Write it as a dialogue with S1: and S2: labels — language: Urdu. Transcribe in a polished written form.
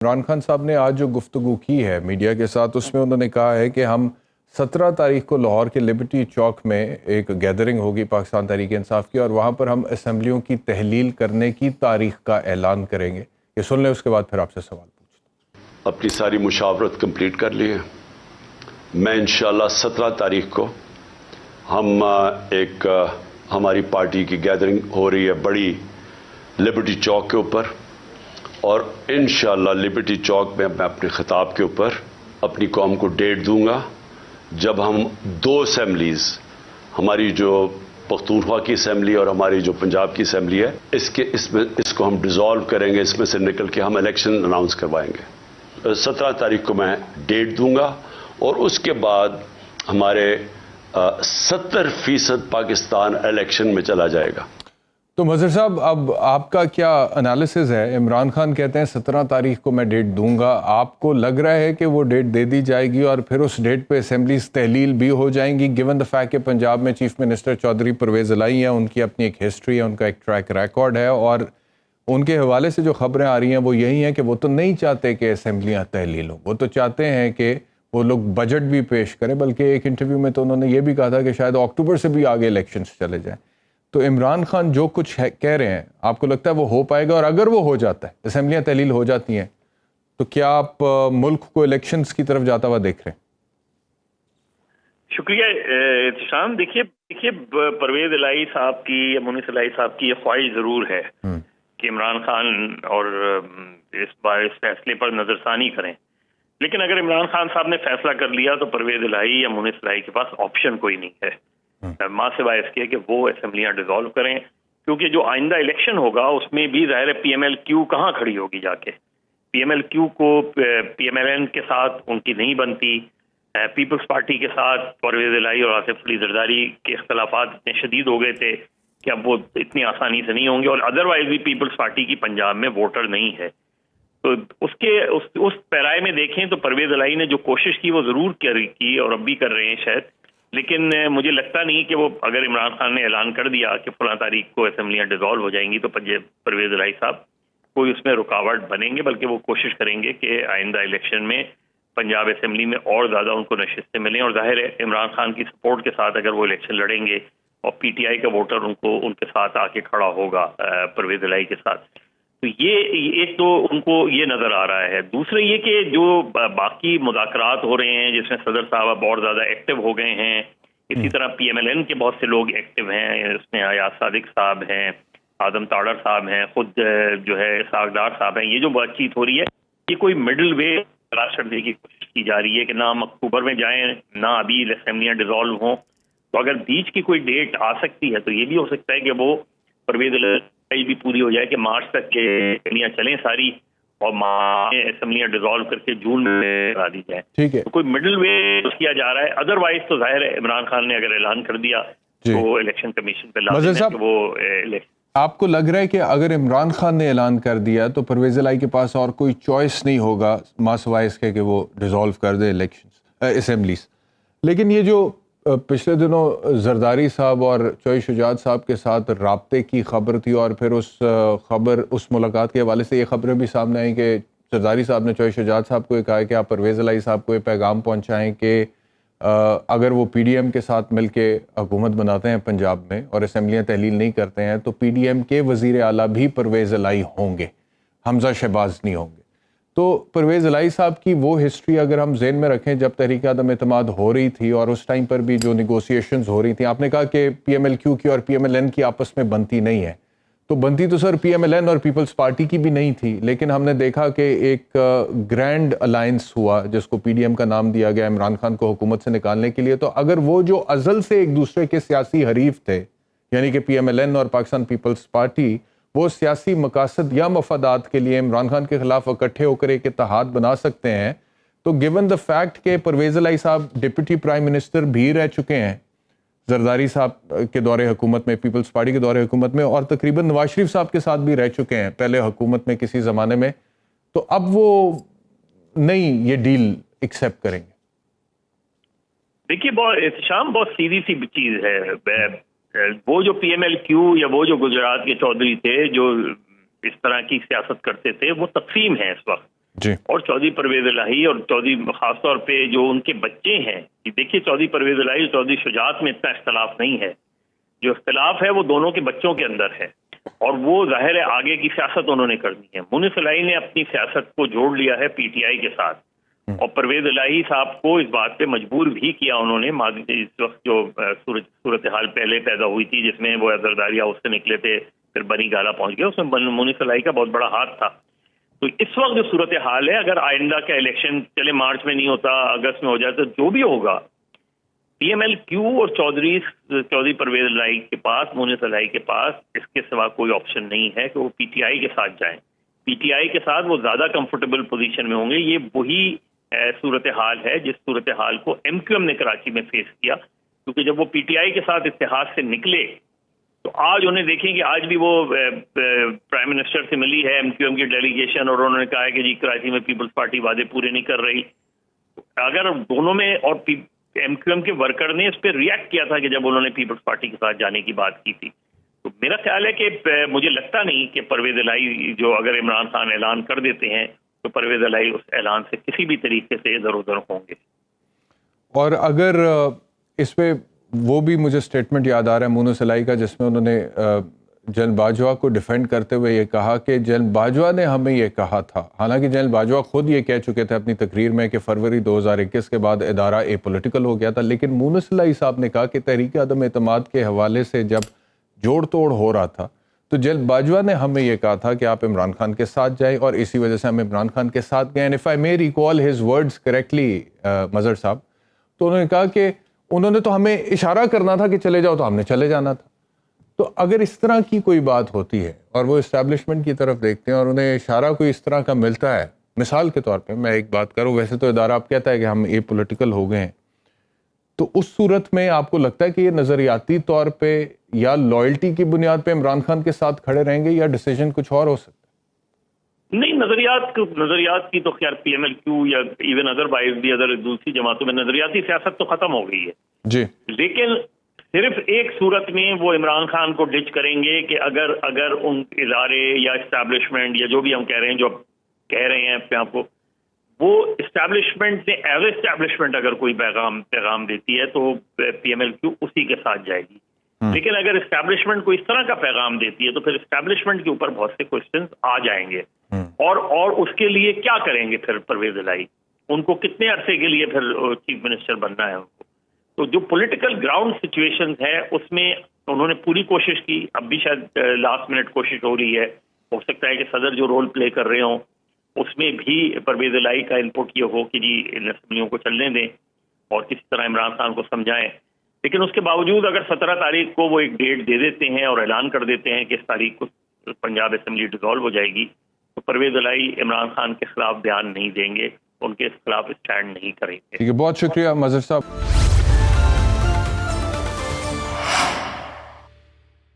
S1: عمران خان صاحب نے آج جو گفتگو کی ہے میڈیا کے ساتھ، اس میں انہوں نے کہا ہے کہ ہم 17 تاریخ کو لاہور کے لبرٹی چوک میں ایک گیدرنگ ہوگی پاکستان تحریک انصاف کی، اور وہاں پر ہم اسمبلیوں کی تحلیل کرنے کی تاریخ کا اعلان کریں گے۔ یہ سن لیں، اس کے بعد پھر آپ سے سوال پوچھتے ہیں۔
S2: اپنی ساری مشاورت کمپلیٹ کر لی ہے۔ میں انشاءاللہ 17 تاریخ کو ہم ایک ہماری پارٹی کی گیدرنگ ہو رہی ہے بڑی لبرٹی چوک کے اوپر، اور انشاءاللہ لبرٹی چوک میں اپنے خطاب کے اوپر اپنی قوم کو ڈیٹ دوں گا جب ہم 2 اسمبلیز، ہماری جو پختونخوا کی اسمبلی اور ہماری جو پنجاب کی اسمبلی ہے، اس کو ہم ڈیزالو کریں گے، اس میں سے نکل کے ہم الیکشن اناؤنس کروائیں گے۔ 17 تاریخ کو میں ڈیٹ دوں گا، اور اس کے بعد ہمارے 70% پاکستان الیکشن میں چلا جائے گا۔
S1: تو مظہر صاحب، اب آپ کا کیا انالیسز ہے؟ عمران خان کہتے ہیں 17 تاریخ کو میں ڈیٹ دوں گا، آپ کو لگ رہا ہے کہ وہ ڈیٹ دے دی جائے گی اور پھر اس ڈیٹ پہ اسمبلیز تحلیل بھی ہو جائیں گی، گیون دا فیکٹ کہ پنجاب میں چیف منسٹر چودھری پرویز الہی ہیں، ان کی اپنی ایک ہسٹری ہے، ان کا ایک ٹریک ریکارڈ ہے، اور ان کے حوالے سے جو خبریں آ رہی ہیں وہ یہی ہیں کہ وہ تو نہیں چاہتے کہ اسمبلیاں تحلیل ہوں، وہ تو چاہتے ہیں کہ وہ لوگ بجٹ بھی پیش کریں، بلکہ ایک انٹرویو میں تو انہوں نے یہ بھی کہا تھا کہ شاید اکتوبر سے بھی آگے الیکشنز چلے جائیں۔ تو عمران خان جو کچھ کہہ رہے ہیں، آپ کو لگتا ہے وہ ہو پائے گا؟ اور اگر وہ ہو جاتا ہے، اسمبلیاں تحلیل ہو جاتی ہیں، تو کیا آپ ملک کو الیکشنز کی طرف جاتا ہوا دیکھ رہے ہیں؟
S3: شکریہ احتشام۔ دیکھیے پرویز الہی صاحب کی یا مونس الہی صاحب کی یہ خواہش ضرور ہے کہ عمران خان اور اس بار اس فیصلے پر نظر ثانی کریں، لیکن اگر عمران خان صاحب نے فیصلہ کر لیا تو پرویز الہی یا مونس الہی کے پاس آپشن کوئی نہیں ہے ماں سوائے اس کے کہ وہ اسمبلیاں ڈیزالو کریں، کیونکہ جو آئندہ الیکشن ہوگا اس میں بھی ظاہر ہے پی ایم ایل کیو کہاں کھڑی ہوگی جا کے۔ پی ایم ایل کیو کو پی ایم ایل این کے ساتھ ان کی نہیں بنتی، پیپلز پارٹی کے ساتھ پرویز الہی اور آصف علی زرداری کے اختلافات اتنے شدید ہو گئے تھے کہ اب وہ اتنی آسانی سے نہیں ہوں گے، اور ادروائز بھی پیپلز پارٹی کی پنجاب میں ووٹر نہیں ہے۔ تو اس پیرائے میں دیکھیں تو پرویز الہی نے جو کوشش کی وہ ضرور کی اور اب بھی کر رہے ہیں شاید، لیکن مجھے لگتا نہیں کہ وہ اگر عمران خان نے اعلان کر دیا کہ فلاں تاریخ کو اسمبلیاں ڈیزالو ہو جائیں گی تو پرویز الہی صاحب کوئی اس میں رکاوٹ بنیں گے، بلکہ وہ کوشش کریں گے کہ آئندہ الیکشن میں پنجاب اسمبلی میں اور زیادہ ان کو نشستیں ملیں، اور ظاہر ہے عمران خان کی سپورٹ کے ساتھ اگر وہ الیکشن لڑیں گے اور پی ٹی آئی کا ووٹر ان کے ساتھ آ کے کھڑا ہوگا پرویز الہی کے ساتھ، تو یہ ایک تو ان کو یہ نظر آ رہا ہے۔ دوسرے یہ کہ جو باقی مذاکرات ہو رہے ہیں جس میں صدر صاحب بہت زیادہ ایکٹیو ہو گئے ہیں، اسی طرح پی ایم ایل این کے بہت سے لوگ ایکٹیو ہیں، اس میں ایاز صادق صاحب ہیں، آدم تاڑر صاحب ہیں، خود جو ہے اسحاق ڈار صاحب ہیں، یہ جو بات چیت ہو رہی ہے یہ کوئی مڈل وے تلاش کرنے کی کوشش کی جا رہی ہے کہ نہ ہم اکتوبر میں جائیں نہ ابھی اسمبلیاں ڈیزالو ہوں، تو اگر بیچ کی کوئی ڈیٹ آ سکتی ہے تو یہ بھی ہو سکتا ہے کہ وہ پرویز الہی بھی پوری ہو جائے کہ مارچ تک کے اسمبلیاں چلیں ساری، اور اسمبلیاں ڈیزالو کر کے جون میں کرا دی جائیں۔
S1: ٹھیک ہے،
S3: تو کوئی مڈل وے کیا جا رہا ہے، ادروائز تو ظاہر ہے عمران خان نے اگر اعلان کر دیا تو الیکشن کمیشن پہ لازم ہے کہ وہ
S1: آپ کو لگ رہا ہے کہ اگر عمران خان نے اعلان کر دیا تو پرویز الہی کے پاس اور کوئی چوائس نہیں ہوگا ماں سوائے اس کے کہ وہ ڈیزالو کر دے اسمبلیز؟ لیکن یہ جو پچھلے دنوں زرداری صاحب اور چوئی شجاعت صاحب کے ساتھ رابطے کی خبر تھی، اور پھر اس ملاقات کے حوالے سے یہ خبریں بھی سامنے آئیں کہ زرداری صاحب نے چوئی شجاعت صاحب کو یہ کہا کہ آپ پرویز الہی صاحب کو یہ پیغام پہنچائیں کہ اگر وہ پی ڈی ایم کے ساتھ مل کے حکومت بناتے ہیں پنجاب میں اور اسمبلیاں تحلیل نہیں کرتے ہیں تو پی ڈی ایم کے وزیر اعلیٰ بھی پرویز الہی ہوں گے، حمزہ شہباز نہیں ہوں گے۔ تو پرویز الہی صاحب کی وہ ہسٹری اگر ہم ذہن میں رکھیں، جب تحریک عدم اعتماد ہو رہی تھی اور اس ٹائم پر بھی جو نیگوسیشنز ہو رہی تھیں، آپ نے کہا کہ پی ایم ایل کیو کی اور پی ایم ایل این کی آپس میں بنتی نہیں ہے، تو بنتی تو سر پی ایم ایل این اور پیپلز پارٹی کی بھی نہیں تھی، لیکن ہم نے دیکھا کہ ایک گرینڈ الائنس ہوا جس کو پی ڈی ایم کا نام دیا گیا عمران خان کو حکومت سے نکالنے کے لیے۔ تو اگر وہ جو ازل سے ایک دوسرے کے سیاسی حریف تھے، یعنی کہ پی ایم ایل این اور پاکستان پیپلز پارٹی، وہ سیاسی مقاصد یا مفادات کے لیے عمران خان کے خلاف اکٹھے ہو کر ایک اتحاد بنا سکتے ہیں، تو گیون دا فیکٹ کہ پرویز الہی صاحب ڈپٹی پرائم منسٹر بھی رہ چکے ہیں زرداری صاحب کے دور حکومت میں، پیپلز پارٹی کے دور حکومت میں، اور تقریباً نواز شریف صاحب کے ساتھ بھی رہ چکے ہیں پہلے حکومت میں کسی زمانے میں، تو اب وہ نہیں یہ ڈیل ایکسیپٹ کریں گے؟
S3: دیکھیے بہت سیدھی سی چیز ہے، وہ جو پی ایم ایل کیو یا وہ جو گجرات کے چودھری تھے جو اس طرح کی سیاست کرتے تھے وہ تقسیم ہیں اس وقت،
S1: جی
S3: اور چودھری پرویز الہی اور چودھری خاص طور پہ جو ان کے بچے ہیں، دیکھیے چودھری پرویز الہی اور چودھری شجاعت میں اتنا اختلاف نہیں ہے، جو اختلاف ہے وہ دونوں کے بچوں کے اندر ہے، اور وہ ظاہر ہے آگے کی سیاست انہوں نے کرنی ہے۔ مونس الہی نے اپنی سیاست کو جوڑ لیا ہے پی ٹی آئی کے ساتھ، اور پرویز الہی صاحب کو اس بات پہ مجبور بھی کیا انہوں نے، اس وقت جو صورتحال پہلے پیدا ہوئی تھی جس میں وہ زرداری ہاؤس سے نکلے تھے پھر بنی گالا پہنچ گئے، اس میں مونس الہی کا بہت بڑا ہاتھ تھا۔ تو اس وقت جو صورتحال ہے، اگر آئندہ کا الیکشن چلے مارچ میں نہیں ہوتا، اگست میں ہو جائے، تو جو بھی ہوگا پی ایم ایل کیو اور چودھری پرویز الہی کے پاس، مونس الہی کے پاس اس کے سوا کوئی آپشن نہیں ہے کہ وہ پی ٹی آئی کے ساتھ جائیں۔ پی ٹی آئی کے ساتھ وہ زیادہ کمفرٹیبل پوزیشن میں ہوں گے۔ یہ وہی صورتحال ہے جس صورتحال کو ایم کیو ایم نے کراچی میں فیس کیا، کیونکہ جب وہ پی ٹی آئی کے ساتھ اتحاد سے نکلے تو آج انہیں دیکھیں کہ آج بھی وہ پرائم منسٹر سے ملی ہے ایم کیو ایم کی ڈیلیگیشن، اور انہوں نے کہا ہے کہ جی کراچی میں پیپلز پارٹی وعدے پورے نہیں کر رہی۔ اگر دونوں میں، اور ایم کیو ایم کے ورکر نے اس پہ ریئیکٹ کیا تھا کہ جب انہوں نے پیپلز پارٹی کے ساتھ جانے کی بات کی تھی، تو میرا خیال ہے کہ مجھے لگتا نہیں کہ پرویز الہی جو اگر عمران خان اعلان کر دیتے ہیں تو پرویز الہی اس اعلان سے کسی بھی طریقے سے ادھر ادھر ہوں گے۔
S1: اور اگر اس پہ وہ بھی مجھے سٹیٹمنٹ یاد آ رہا ہے مونس الہی کا، جس میں انہوں نے جنرل باجوہ کو ڈیفینڈ کرتے ہوئے یہ کہا کہ جنرل باجوہ نے ہمیں یہ کہا تھا، حالانکہ جنرل باجوہ خود یہ کہہ چکے تھے اپنی تقریر میں کہ فروری 2021 کے بعد ادارہ اے پولیٹیکل ہو گیا تھا، لیکن مونس الہی صاحب نے کہا کہ تحریک عدم اعتماد کے حوالے سے جب جوڑ توڑ ہو رہا تھا تو جنرل باجوہ نے ہمیں یہ کہا تھا کہ آپ عمران خان کے ساتھ جائیں، اور اسی وجہ سے ہم عمران خان کے ساتھ گئے۔ if I may recall his words correctly مظہر صاحب، تو انہوں نے کہا کہ انہوں نے تو ہمیں اشارہ کرنا تھا کہ چلے جاؤ، تو ہم نے چلے جانا تھا۔ تو اگر اس طرح کی کوئی بات ہوتی ہے اور وہ اسٹیبلشمنٹ کی طرف دیکھتے ہیں اور انہیں اشارہ کوئی اس طرح کا ملتا ہے، مثال کے طور پہ میں ایک بات کروں، ویسے تو ادارہ آپ کہتا ہے کہ ہم اے پولیٹیکل ہو گئے ہیں، تو اس صورت میں آپ کو لگتا ہے کہ یہ نظریاتی طور پہ یا لائلٹی کی بنیاد پہ عمران خان کے ساتھ کھڑے رہیں گے، یا ڈیسیجن کچھ اور ہو سکتا ہے؟
S3: نہیں، نظریات کی تو خیر پی ایم ایل کیو یا ایون ادروائز بھی ادر دوسری جماعتوں میں نظریاتی سیاست تو ختم ہو گئی ہے
S1: جی،
S3: لیکن صرف ایک صورت میں وہ عمران خان کو ڈچ کریں گے کہ اگر ان ادارے یا اسٹیبلشمنٹ یا جو بھی ہم کہہ رہے ہیں، جو کہہ رہے ہیں اپنے آپ کو، وہ اسٹیبلشمنٹ نے ایز اے اسٹیبلشمنٹ اگر کوئی پیغام دیتی ہے تو پی ایم ایل کیو اسی کے ساتھ جائے گی۔ لیکن اگر اسٹیبلشمنٹ کو اس طرح کا پیغام دیتی ہے تو پھر اسٹیبلشمنٹ کے اوپر بہت سے کوشچنز آ جائیں گے، اور اس کے لیے کیا کریں گے پھر پرویز الہی، ان کو کتنے عرصے کے لیے پھر چیف منسٹر بننا ہے ان کو۔ تو جو پولیٹیکل گراؤنڈ سچویشنز ہے اس میں انہوں نے پوری کوشش کی، اب بھی شاید لاسٹ منٹ کوشش ہو رہی ہے، ہو سکتا ہے کہ صدر جو رول پلے کر رہے ہوں اس میں بھی پرویز الہی کا انپٹ یہ ہو کہ جی ان اسمبلیوں کو چلنے دیں اور کسی طرح عمران خان کو سمجھائیں۔ لیکن اس کے باوجود اگر 17 تاریخ کو وہ ایک ڈیٹ دے دیتے ہیں اور اعلان کر دیتے ہیں کہ اس تاریخ کو پنجاب اسمبلی ڈیزالو ہو جائے گی، تو پرویز الہی عمران خان کے خلاف بیان نہیں دیں گے، ان کے خلاف اسٹینڈ نہیں کریں گے۔
S1: ٹھیک ہے، بہت شکریہ مظہر صاحب۔